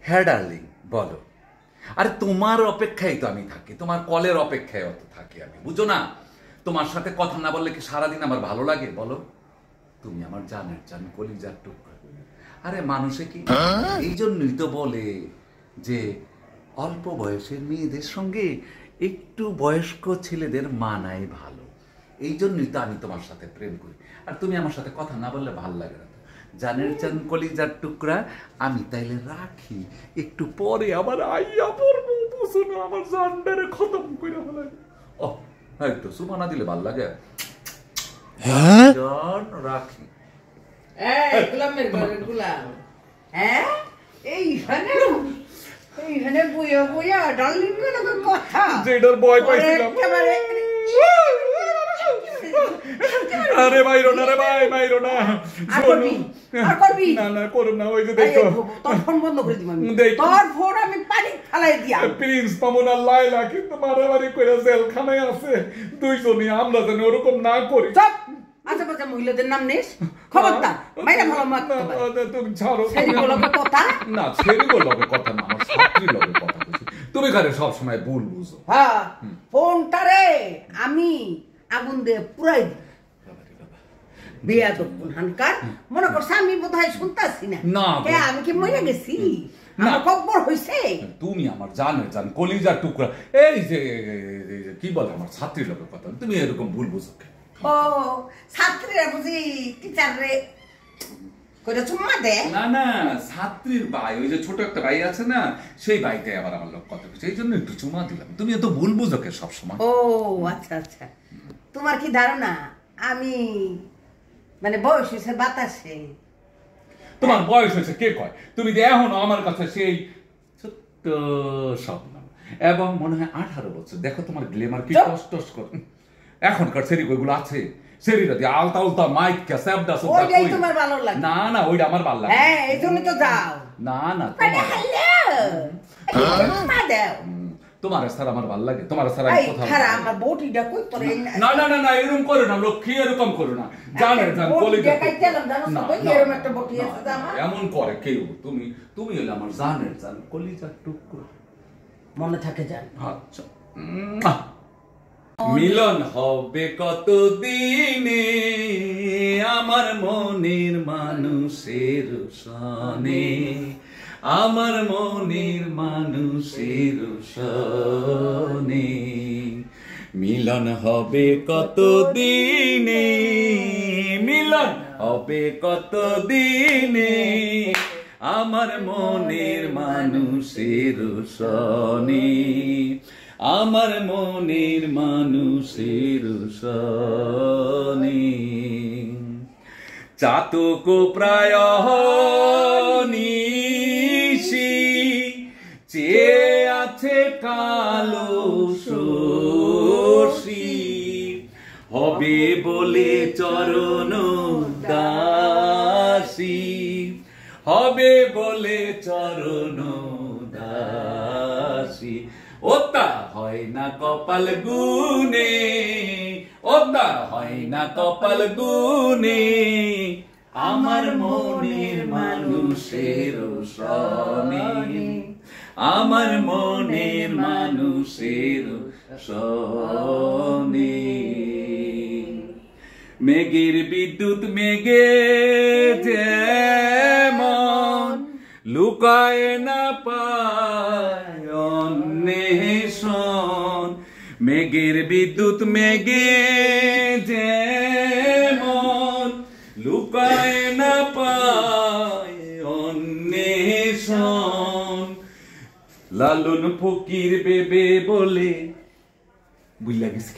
হ্যাঁ ডার্লিং, বলো। আরে তোমার অপেক্ষায় তো আমি থাকি, তোমার কলের অপেক্ষায় অত থাকি আমি, বুঝো না? তোমার সাথে কথা না বললে কি সারাদিন আমার ভালো লাগে বলো? তুমি আমার জানের জান, কলিজার টুকরা। আরে মানুষে কি এই জন্যই তো বলে যে অল্প বয়সের মেয়েদের সঙ্গে একটু বয়স্ক ছেলেদের মানায় ভালো। এই জন্যই তো আমি তোমার সাথে প্রেম করি। আর তুমি আমার সাথে কথা না বললে ভাল লাগে না। জানের চান কলিজার টুকরা, আমি তাইলে রাখি, একটু পরে আবার আইয়া পড়বো, বুঝো না? আমার জানটারে খতম করে ফেলাই। ও হ্যাঁ, একটু সুমানা দিলে ভাল লাগে। জান রাখি। গোলামের ঘরের গোলাম, হ্যাঁ এইখানে বইয়া বইয়া ডার্লিং কথা যেটার ভয় পাইছিলাম। আরে মাইরো না, রে ভাই মাইরো না। না না করো না, ওই যে দেখো তোর ফোন বন্ধ করে দিম আমি, তোর ফোন আমি পানি ফালাই দিয়া। প্রিন্স মামুন আর লায়লা কিন্তু মারামারি করে জেলখানায় আছে দুইজনই, আমরা যেন ওরকম না করি। চুপ, আশেপাশে মহিলাদের নাম নিস, খবরদার মাইরা ভালো মত। তুমি ছাড়ো, ছেড়ে বলবে কথা না, ছেড়ে বলবে কথা না, আমার ছাত্রী লগে কথা বলছি। তুমি কারে সব সময় ভুল বুঝো। হ্যাঁ, ফোনটারে আমি আগুন দিয়ে পুরাই দিই। বেয়াদব হানকার মনে করছে আমি বোধহয় শুনতাছি না। আমি কি মরে গেছি? আমার খবর হইছে। তুমি আমার জানের জান, কলিজার টুকরা। এই যে কি বলে আমার ছাত্রীর লোকের কথা, তুমি এরকম ভুল বুঝো। ও ছাত্রীরা বুঝি টিচারে কইরা চুম্মা দেয়? না না, ছাত্রীর ভাই, ওই যে ছোট একটা ভাই আছে না, সেই ভাইটাই আবার আমার লোক কথা বলছে, এই জন্য একটু চুমা দিলাম। তুমি এত ভুল বুঝো কে সবসময়? ও আচ্ছা আচ্ছা, তোমার কি ধারণা আমি মানে বয়স হয়েছে বাতাসে? তোমার বয়স হয়েছে কে কয়? তুমি যে এখনো আমার কাছে সেই ছোট্ট স্বপ্ন, এবং মনে হয় 18 বছর। দেখো তোমার গ্লেমার কি টস করে। এখনকার সেরি কইগুলো আছে, সেরিটা দিয়ে আলতা উলতা মাইক ক্যাসেপডা সব। ওইটাই তোমার ভালো লাগে? না না, ওইটা আমার ভালো লাগে। হ্যাঁ, এইজন্য তো যাও। না না, তোমার স্যার আমার ভালো লাগে, তোমার স্যার আমি কথা খারাপ। আমার বউটিটা কই তোরে? না না না না, এরকম করো না লক্ষ্মী, এরকম করো না। জানেন জান কলিজা এরকম একটা বউটি আছে আমার। এমন করে কেউ? তুমি তুমি হলে আমার জানের জান, কলিজার টুকরা। মনে থাকে জান। আচ্ছা, মিলন হবে কত দিনে আমার মনের মানুষের সনে, আমার মনের মানুষের সনে। মিলন হবে কত দিনে, মিলন হবে কত দিনে আমার মনের মানুষের সনে, আমার মনের মানুষের সনে। চাতক প্রায় নিশি চেয়ে আছে কালো শশী, হবে বলে চরণ দাসী, হবে বলে চরণ দাসী। ওটা হয় না কপাল গুনে, ওটা হয় না কপাল গুনে আমার মনের মানুষের সনে, আমার মনের মানুষের সনে। মেঘের বিদ্যুৎ মেঘে যেমন লুকায় না পায় অন্বেষণ, মেঘের বিদ্যুৎ মেঘে যেমন লুকায় না পায় অন্বেষণ। লালন ফকির বেবে বলে বুঝলা গেছি।